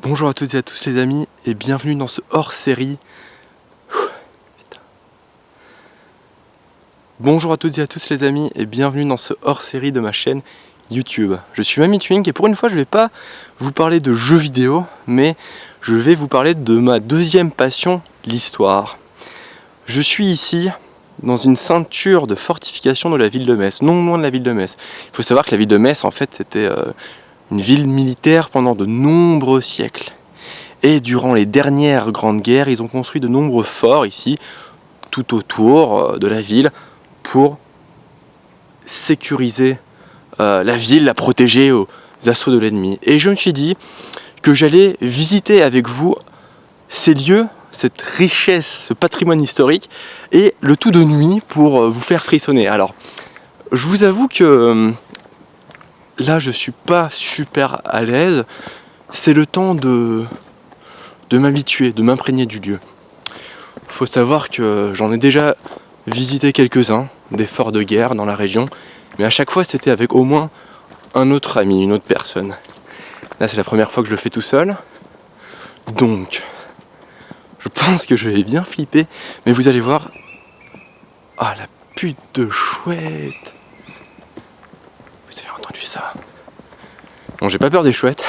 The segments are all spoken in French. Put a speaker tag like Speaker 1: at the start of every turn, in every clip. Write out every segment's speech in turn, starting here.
Speaker 1: Bonjour à toutes et à tous les amis et bienvenue dans ce hors-série. Bonjour à toutes et à tous les amis et bienvenue dans ce hors-série de ma chaîne YouTube. Je suis Mamie Twink et pour une fois je ne vais pas vous parler de jeux vidéo, mais je vais vous parler de ma deuxième passion, l'histoire. Je suis ici dans une ceinture de fortification de la ville de Metz, non loin de la ville de Metz. Il faut savoir que la ville de Metz en fait c'était une ville militaire pendant de nombreux siècles. Et durant les dernières grandes guerres, ils ont construit de nombreux forts ici, tout autour de la ville, pour sécuriser la ville, la protéger aux assauts de l'ennemi. Et je me suis dit que j'allais visiter avec vous ces lieux, cette richesse, ce patrimoine historique, et le tout de nuit pour vous faire frissonner. Alors, je vous avoue que là, je suis pas super à l'aise. C'est le temps de m'habituer, de m'imprégner du lieu. Faut savoir que j'en ai déjà visité quelques-uns, des forts de guerre dans la région, mais à chaque fois c'était avec au moins un autre ami, une autre personne. Là c'est la première fois que je le fais tout seul, donc je pense que je vais bien flipper, mais vous allez voir. Ah la pute de chouette! Vous avez entendu ça? Bon, j'ai pas peur des chouettes,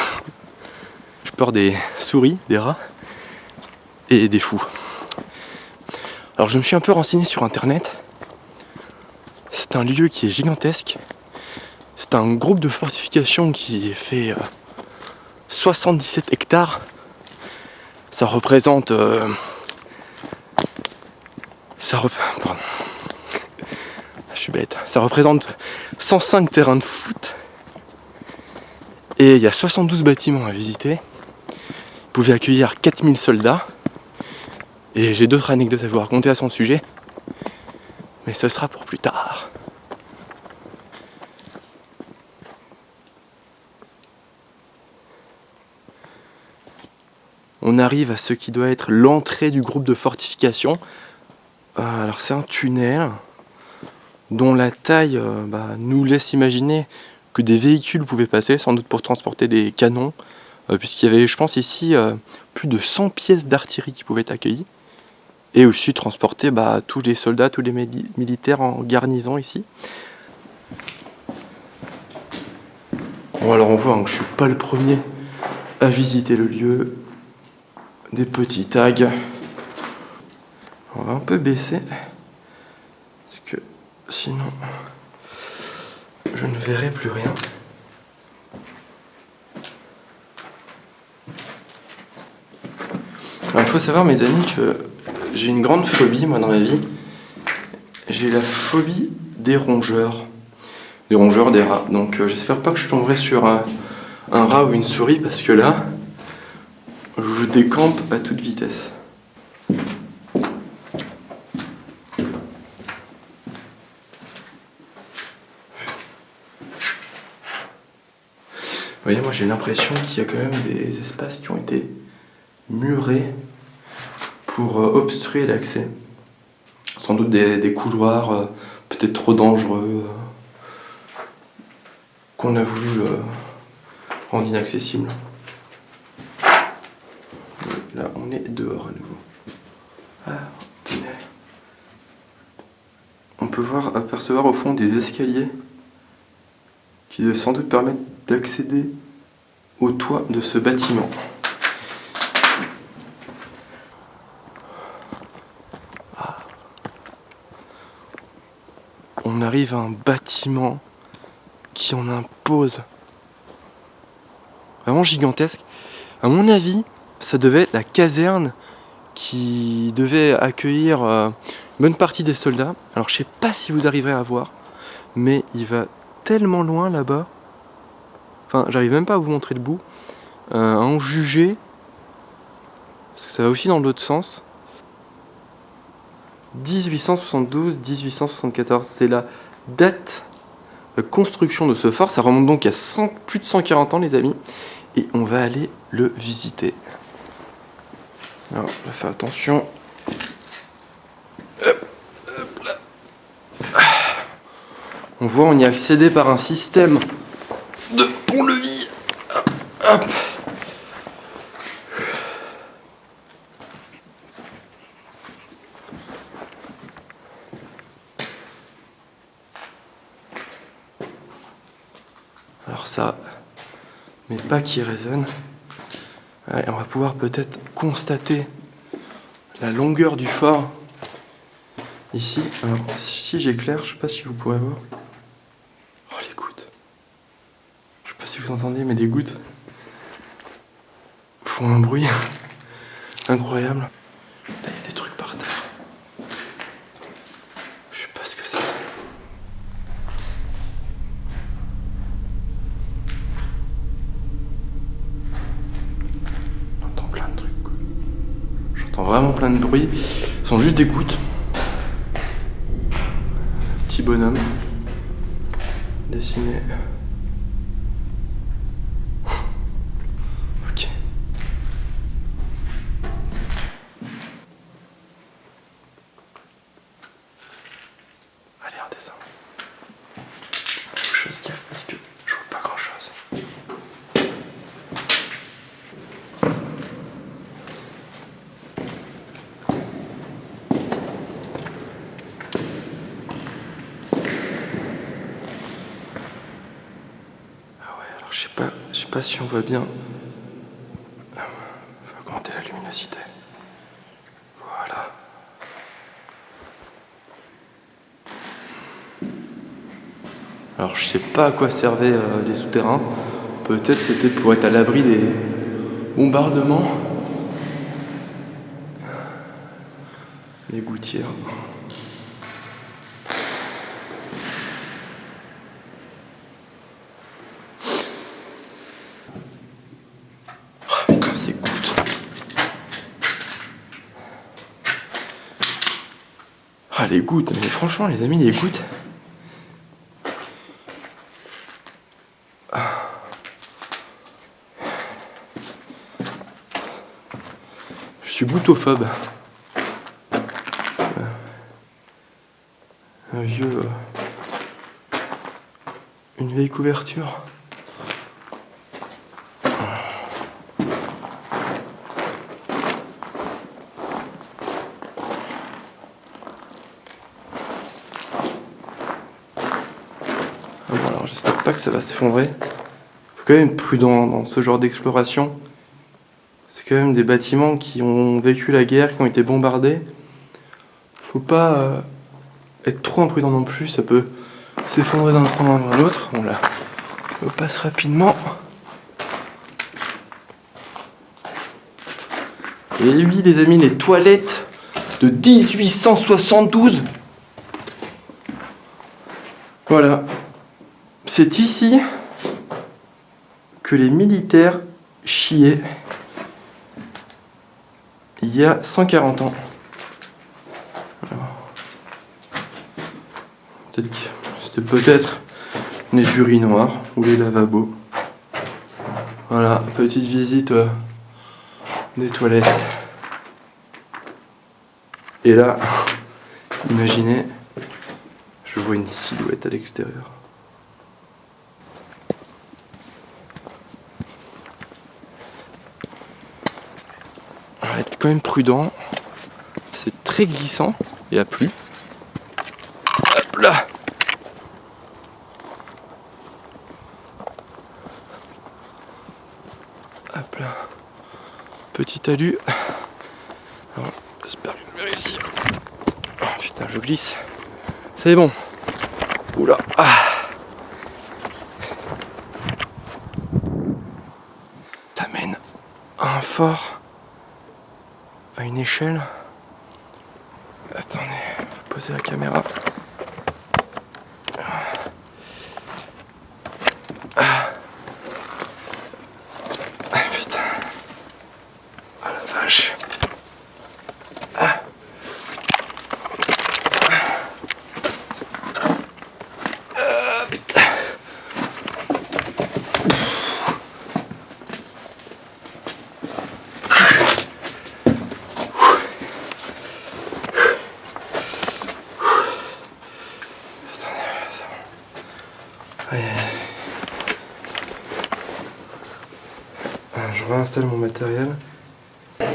Speaker 1: j'ai peur des souris, des rats et des fous. Alors je me suis un peu renseigné sur internet. C'est un lieu qui est gigantesque. C'est un groupe de fortification qui fait 77 hectares. Ça représente pardon. Je suis bête. Ça représente 105 terrains de foot. Et il y a 72 bâtiments à visiter. Vous pouvez accueillir 4000 soldats. Et j'ai d'autres anecdotes à vous raconter à son sujet. Mais ce sera pour plus tard. On arrive à ce qui doit être l'entrée du groupe de fortification. Alors c'est un tunnel dont la taille nous laisse imaginer que des véhicules pouvaient passer, sans doute pour transporter des canons, puisqu'il y avait, je pense ici, plus de 100 pièces d'artillerie qui pouvaient être accueillies. Et aussi transporter tous les soldats, tous les militaires en garnison ici. Bon alors on voit que je suis pas le premier à visiter le lieu. Des petits tags. On va un peu baisser. Parce que sinon je ne verrai plus rien. Alors il faut savoir mes amis que j'ai une grande phobie moi dans la vie. J'ai la phobie des rongeurs. Des rongeurs, des rats. Donc j'espère pas que je tomberai sur un rat ou une souris parce que là, je décampe à toute vitesse. Vous voyez, moi j'ai l'impression qu'il y a quand même des espaces qui ont été murés pour obstruer l'accès. Sans doute des couloirs peut-être trop dangereux qu'on a voulu rendre inaccessibles. Là on est dehors à nouveau. Ah, tenez. On peut apercevoir au fond des escaliers qui doivent sans doute permettre d'accéder au toit de ce bâtiment. On arrive à un bâtiment qui en impose. Vraiment gigantesque. À mon avis, ça devait être la caserne qui devait accueillir une bonne partie des soldats. Alors je sais pas si vous arriverez à voir, mais il va tellement loin là-bas. Enfin, j'arrive même pas à vous montrer le bout. À en juger, parce que ça va aussi dans l'autre sens. 1872-1874, c'est la date de construction de ce fort. Ça remonte donc à plus de 140 ans les amis. Et on va aller le visiter. Alors, on va faire attention. Hop, hop là. On voit, on y a accédé par un système de pont-levis. Hop. Alors ça, mais pas qui résonne. Ouais, on va pouvoir peut-être constater la longueur du fort ici. Alors si j'éclaire, je sais pas si vous pourrez voir. Oh les gouttes. Je sais pas si vous entendez, mais les gouttes font un bruit incroyable. Là il y a des trucs par terre. Je sais pas ce que c'est. J'entends plein de trucs. J'entends vraiment plein de bruit. Ce sont juste des gouttes. Petit bonhomme dessiné. Ok. Allez, on descend. Faut que je fasse gaffe parce que je vois pas grand chose. Je sais pas si on voit bien. On va augmenter la luminosité. Voilà. Alors je sais pas à quoi servaient les souterrains. Peut-être c'était pour être à l'abri des bombardements. Les gouttières. Ah les gouttes, mais franchement les amis, les gouttes. Je suis goutophobe. Un vieux... une vieille couverture. Bon, alors j'espère pas que ça va s'effondrer. Faut quand même être prudent dans ce genre d'exploration. C'est quand même des bâtiments qui ont vécu la guerre, qui ont été bombardés. Faut pas être trop imprudent non plus, ça peut s'effondrer d'un instant à un autre. On la passe rapidement. Et oui les amis, les toilettes de 1872. Voilà. C'est ici que les militaires chiaient il y a 140 ans. C'était peut-être les urinoirs ou les lavabos. Voilà, petite visite des toilettes. Et là, imaginez, je vois une silhouette à l'extérieur. On va être quand même prudent. C'est très glissant et à plus. Hop là. Hop là. Petit talus. Alors, j'espère que je vais réussir. Oh, putain, je glisse. C'est bon. Oula. Ah. Ça mène à un fort. À une échelle. Attendez, je vais poser la caméra. Ah putain. Ah la vache. Ah. Putain. Je réinstalle mon matériel. Je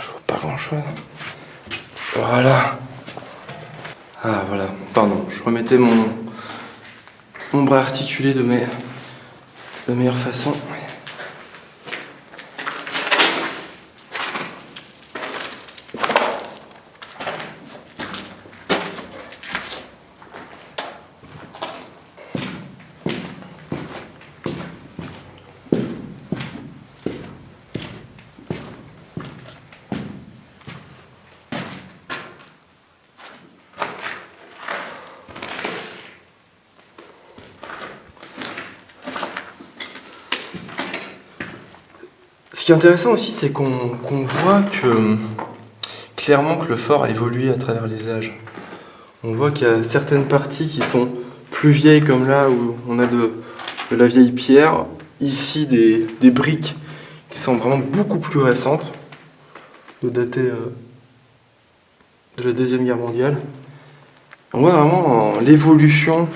Speaker 1: vois pas grand chose. Voilà. Ah voilà, pardon, je remettais mon bras articulé de meilleure façon. Ce qui est intéressant aussi, c'est qu'on voit clairement que le fort a évolué à travers les âges. On voit qu'il y a certaines parties qui sont plus vieilles, comme là où on a de la vieille pierre. Ici, des briques qui sont vraiment beaucoup plus récentes, de dater de la Deuxième Guerre mondiale. On voit vraiment l'évolution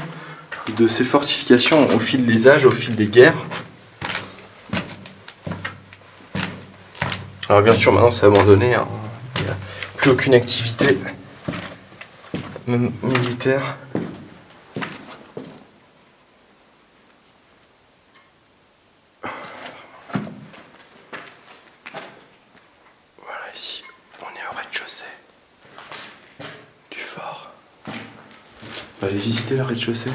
Speaker 1: de ces fortifications au fil des âges, au fil des guerres. Alors bien sûr, maintenant c'est abandonné, hein. Il n'y a plus aucune activité, même militaire. Voilà, ici, on est au rez-de-chaussée du fort. On va aller visiter le rez-de-chaussée.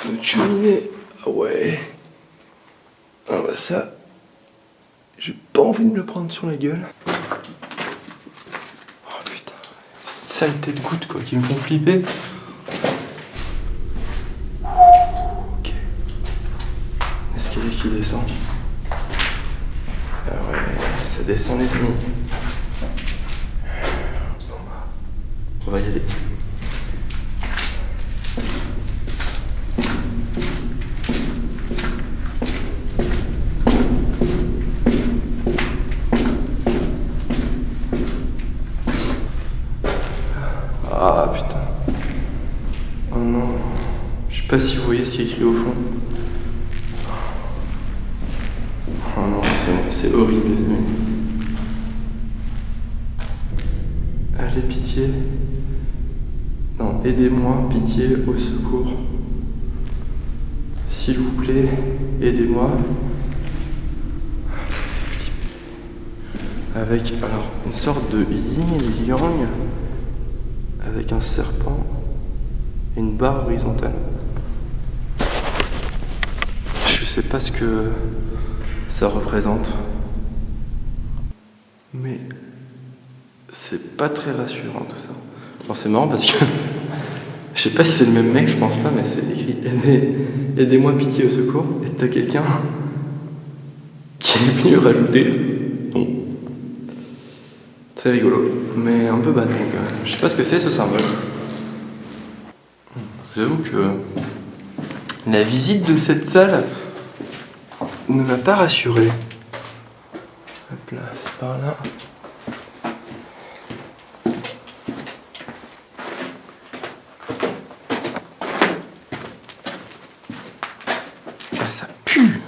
Speaker 1: Notre cheminée, ah ouais. Ah bah ça, j'ai pas envie de me le prendre sur la gueule. Oh putain, saleté de gouttes quoi, qui me font flipper. Ok. Escalier qui descend. Ah ouais, ça descend les amis. Bon bah, on va y aller. Ah putain. Oh non. Je sais pas si vous voyez ce qui est écrit au fond. Oh non, c'est horrible les amis. Allez, pitié. Non, aidez-moi, pitié, au secours. S'il vous plaît, aidez-moi. Avec alors une sorte de yin et yang. Avec un serpent et une barre horizontale. Je sais pas ce que ça représente, mais c'est pas très rassurant tout ça. Alors c'est marrant parce que je sais pas si c'est le même mec, je pense pas, mais c'est écrit aidez-moi, pitié, au secours, et t'as quelqu'un qui est venu rajouter bon. Très rigolo, mais un peu bâton quand même. Je sais pas ce que c'est ce symbole. J'avoue que la visite de cette salle ne m'a pas rassuré. Hop là, c'est par là. Ah, ça pue!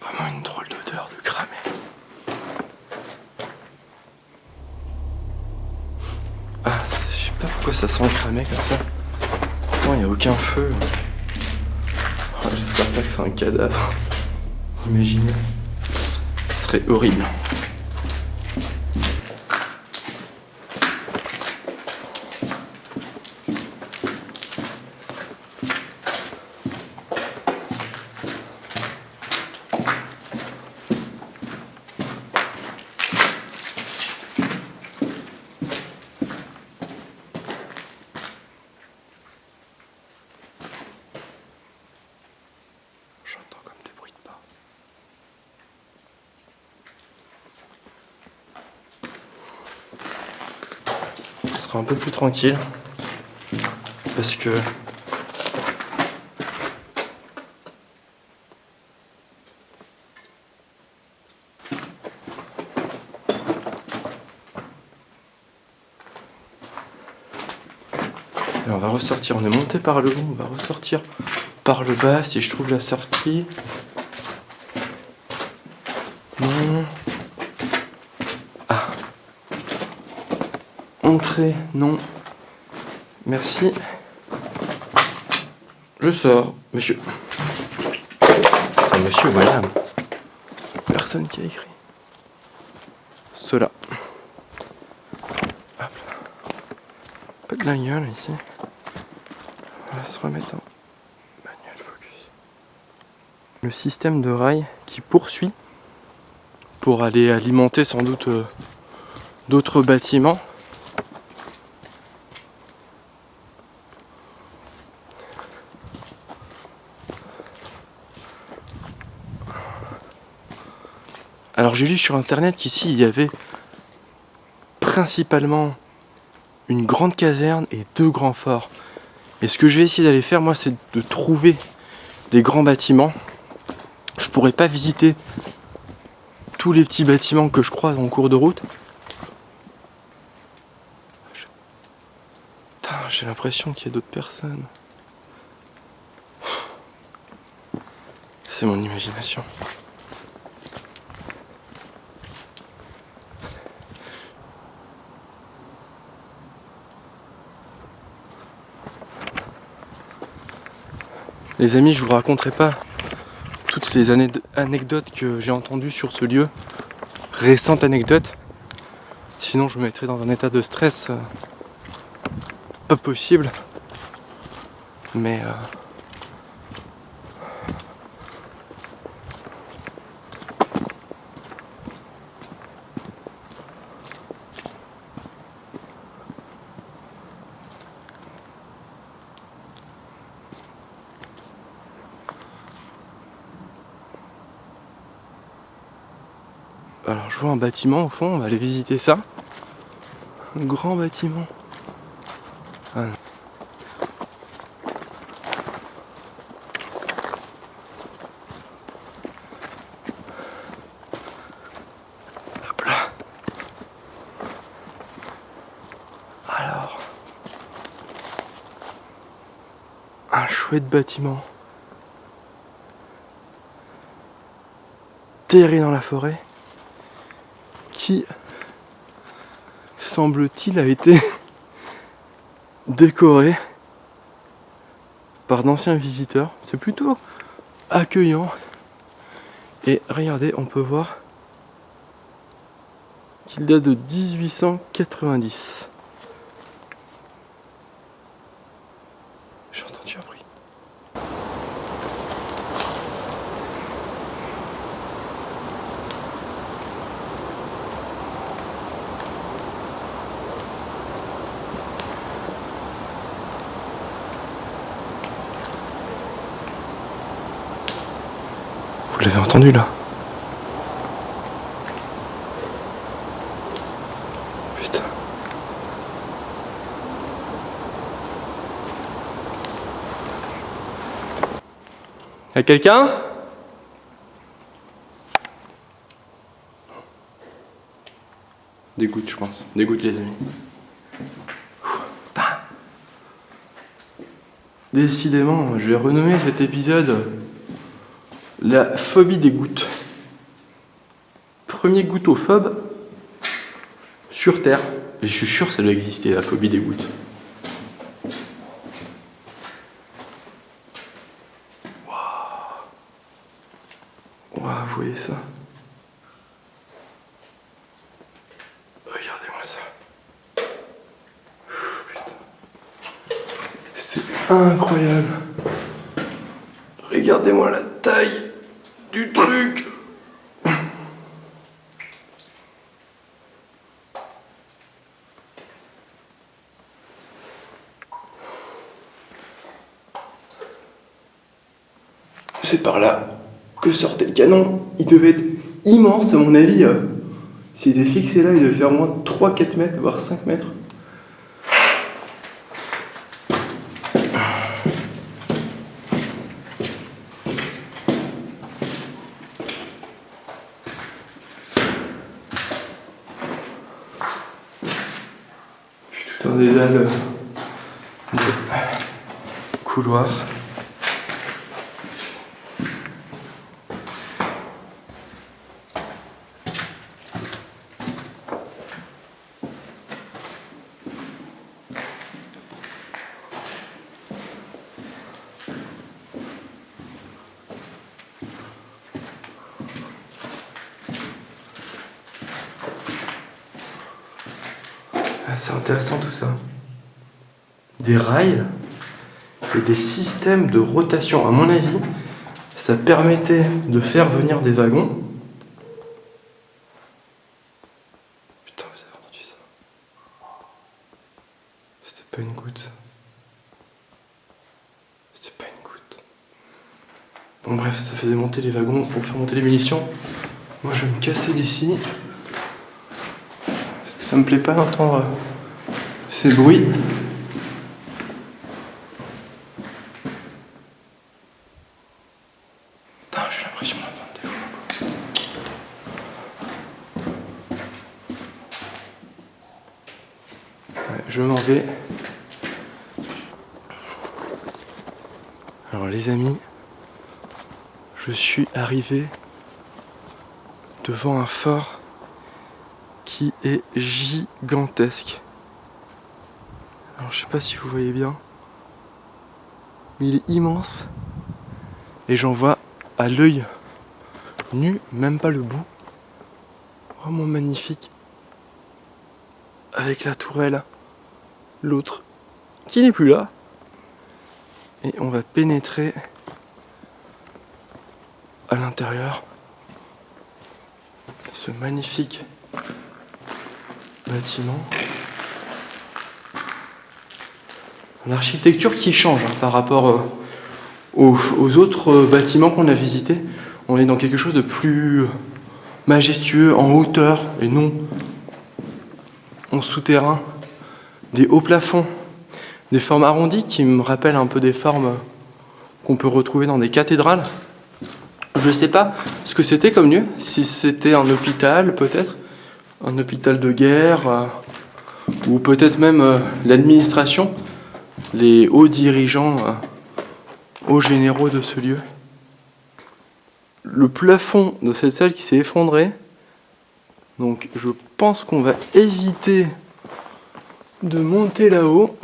Speaker 1: Vraiment une drôle d'odeur de cramé. Ah, je sais pas pourquoi ça sent le cramé comme ça. Non, il n'y a aucun feu. Oh, j'espère pas que c'est un cadavre. Imaginez. Ce serait horrible. J'entends comme des bruits de pas. On sera un peu plus tranquille. parce que et on va ressortir, on est monté par le haut, on va ressortir par le bas si je trouve la sortie. Non. Ah. Entrée, non. Merci. Je sors, monsieur. Enfin, monsieur ou madame. Personne qui a écrit. Cela. Hop là. Pas de la gueule ici. On va se remettre en manuel focus. Le système de rail qui poursuit pour aller alimenter sans doute d'autres bâtiments. Alors j'ai lu sur internet qu'ici il y avait principalement une grande caserne et 2 grands forts. Et ce que je vais essayer d'aller faire moi, c'est de trouver des grands bâtiments. Je pourrais pas visiter tous les petits bâtiments que je croise en cours de route. Putain, j'ai l'impression qu'il y a d'autres personnes. C'est mon imagination. Les amis, je vous raconterai pas toutes les anecdotes que j'ai entendues sur ce lieu. Récentes anecdotes. Sinon je me mettrais dans un état de stress pas possible. Mais alors je vois un bâtiment au fond, on va aller visiter ça. Un grand bâtiment. Ah non. Hop là. Alors. Un chouette bâtiment. Terré dans la forêt. Qui, semble-t-il, a été décoré par d'anciens visiteurs. C'est plutôt accueillant. Et regardez, on peut voir qu'il date de 1890. J'ai entendu un bruit. Vous l'avez entendu là? Putain. Y'a quelqu'un? Des gouttes, je pense. Des gouttes, les amis. Décidément, je vais renommer cet épisode la phobie des gouttes. Premier goutophobe sur Terre. Et je suis sûr que ça doit exister, la phobie des gouttes. Waouh, vous voyez ça? Regardez-moi ça. C'est incroyable. Regardez-moi la taille du truc. C'est par là que sortait le canon. Il devait être immense à mon avis. S'il était fixé là, il devait faire au moins 3-4 mètres, voire 5 mètres. des dalles de couloir. C'est intéressant tout ça. Des rails et des systèmes de rotation. À mon avis, ça permettait de faire venir des wagons. Putain, vous avez entendu ça? C'était pas une goutte. C'était pas une goutte. Bon bref, ça faisait monter les wagons pour faire monter les munitions. Moi je vais me casser d'ici. Parce que ça me plaît pas d'entendre ces bruits. Putain, j'ai l'impression d'entendre des voix. Ouais, je m'en vais. Alors les amis, je suis arrivé devant un fort qui est gigantesque. Alors je sais pas si vous voyez bien, mais il est immense et j'en vois à l'œil nu, même pas le bout. Vraiment magnifique. Avec la tourelle, l'autre qui n'est plus là. Et on va pénétrer à l'intérieur de ce magnifique bâtiment. Une architecture qui change par rapport aux autres bâtiments qu'on a visités. On est dans quelque chose de plus majestueux, en hauteur et non en souterrain. Des hauts plafonds, des formes arrondies qui me rappellent un peu des formes qu'on peut retrouver dans des cathédrales. Je sais pas ce que c'était comme lieu, si c'était un hôpital peut-être, un hôpital de guerre, ou peut-être même l'administration, les hauts dirigeants, hauts généraux de ce lieu. Le plafond de cette salle qui s'est effondré, donc je pense qu'on va éviter de monter là-haut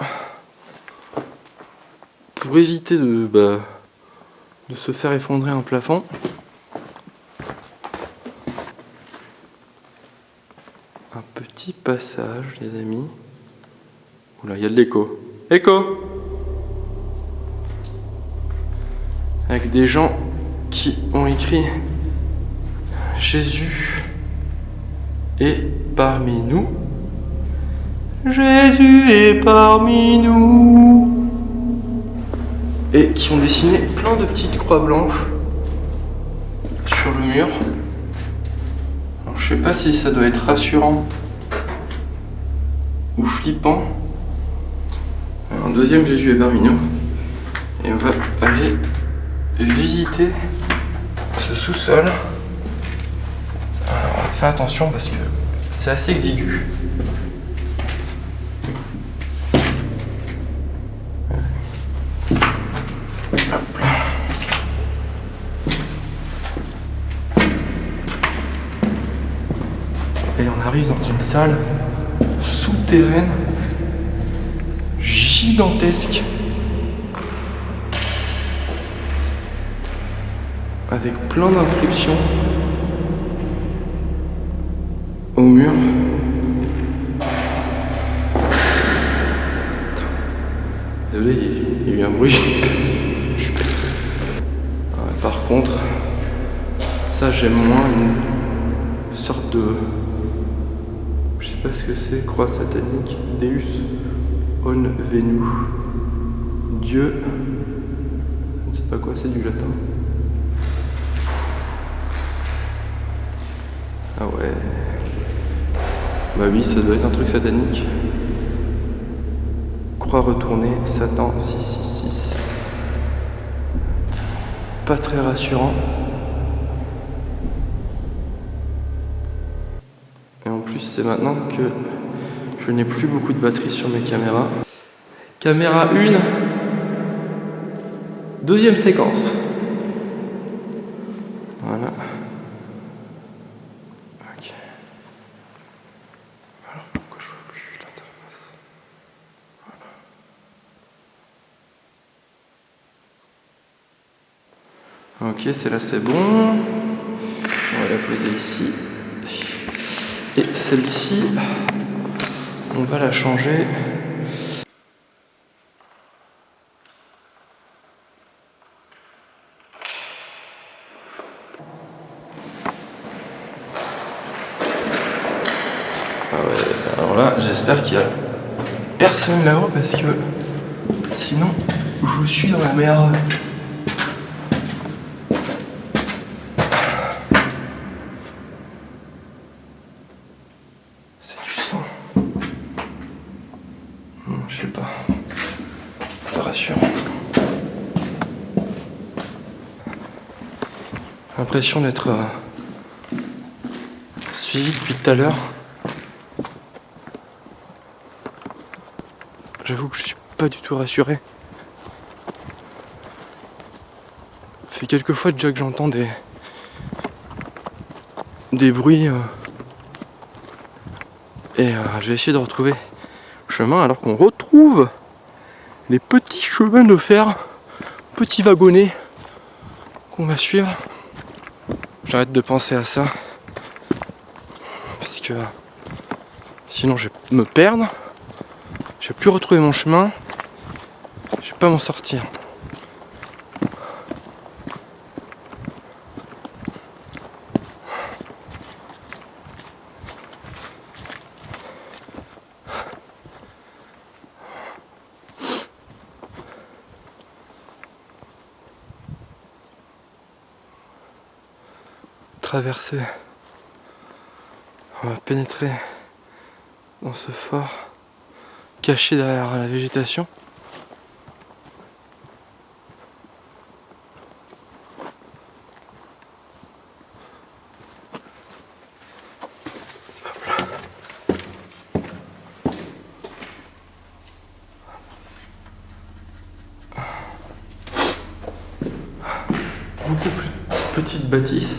Speaker 1: pour éviter de se faire effondrer un plafond. Un petit passage, les amis. Oula, il y a de l'écho. Écho! Avec des gens qui ont écrit Jésus est parmi nous. Jésus est parmi nous. Et qui ont dessiné plein de petites croix blanches sur le mur. Alors, je sais pas si ça doit être rassurant ou flippant. Un deuxième Jésus est parmi nous. Et on va aller visiter ce sous-sol. Alors, fais attention parce que c'est assez exigu. Et on arrive dans une salle souterraine gigantesque avec plein d'inscriptions au mur. Désolé, il y a eu un bruit. Par contre, ça j'aime moins une sorte de... Je sais pas ce que c'est, croix satanique, Deus on venu. Dieu, je ne sais pas quoi, c'est du latin. Ah ouais. Bah oui, ça doit être un truc satanique. Croix retournée, Satan 666. Pas très rassurant. Et en plus, c'est maintenant que je je n'ai plus beaucoup de batterie sur mes caméras. Caméra 1, deuxième séquence. Voilà. Ok. Alors pourquoi je vois plus l'interface? Voilà. Ok, celle-là c'est bon. On va la poser ici. Et celle-ci, on va la changer. Ah ouais, alors là, j'espère qu'il y a personne là-haut parce que sinon, je suis dans la merde. C'est du sang. Je sais pas. C'est pas rassurant. J'ai l'impression d'être suivi depuis tout à l'heure. J'avoue que je suis pas du tout rassuré. Ça fait quelques fois déjà que j'entends des bruits et je vais essayer de retrouver le chemin alors qu'on retrouve les petits chemins de fer, petits wagonnets qu'on va suivre. J'arrête de penser à ça parce que sinon je vais me perdre, je vais plus retrouver mon chemin, je vais pas m'en sortir. Traverser, on va pénétrer dans ce fort caché derrière la végétation. Beaucoup plus petite bâtisse.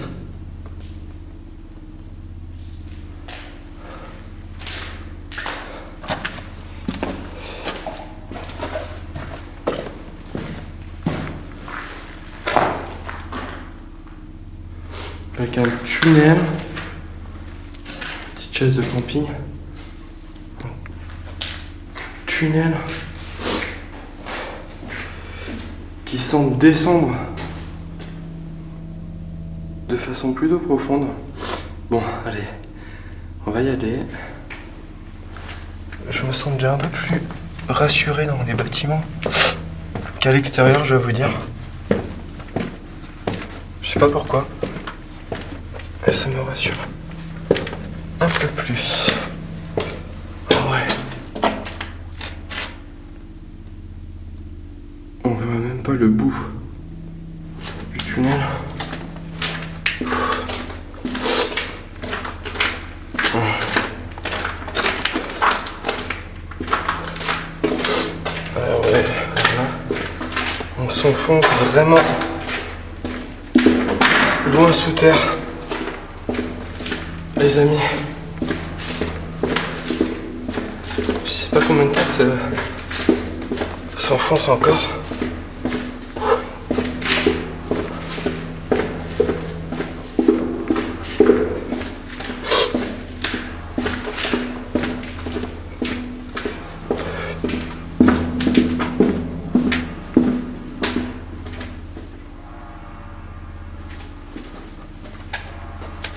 Speaker 1: Avec un tunnel, petite chaise de camping, un tunnel qui semble descendre de façon plutôt profonde. Bon, allez, on va y aller. Je me sens déjà un peu plus rassuré dans les bâtiments qu'à l'extérieur, je vais vous dire. Je sais pas pourquoi. Et ça me rassure un peu plus. Oh ouais. On voit même pas le bout du tunnel. Ah ouais, là, on s'enfonce vraiment loin sous terre. Les amis, je sais pas combien de temps ça s'enfonce encore.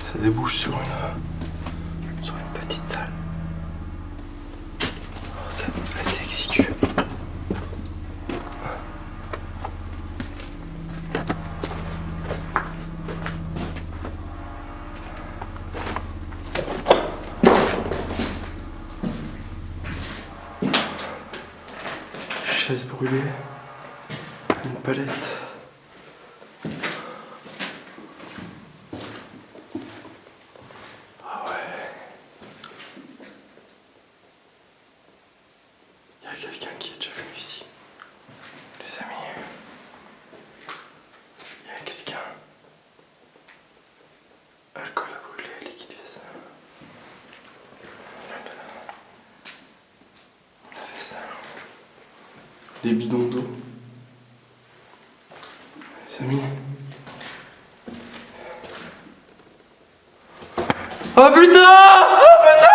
Speaker 1: Ça débouche sur une petite salle. Oh, c'est assez exigu. Chaise brûlée, une palette. des bidons d'eau. Les amis. Oh putain! Oh putain!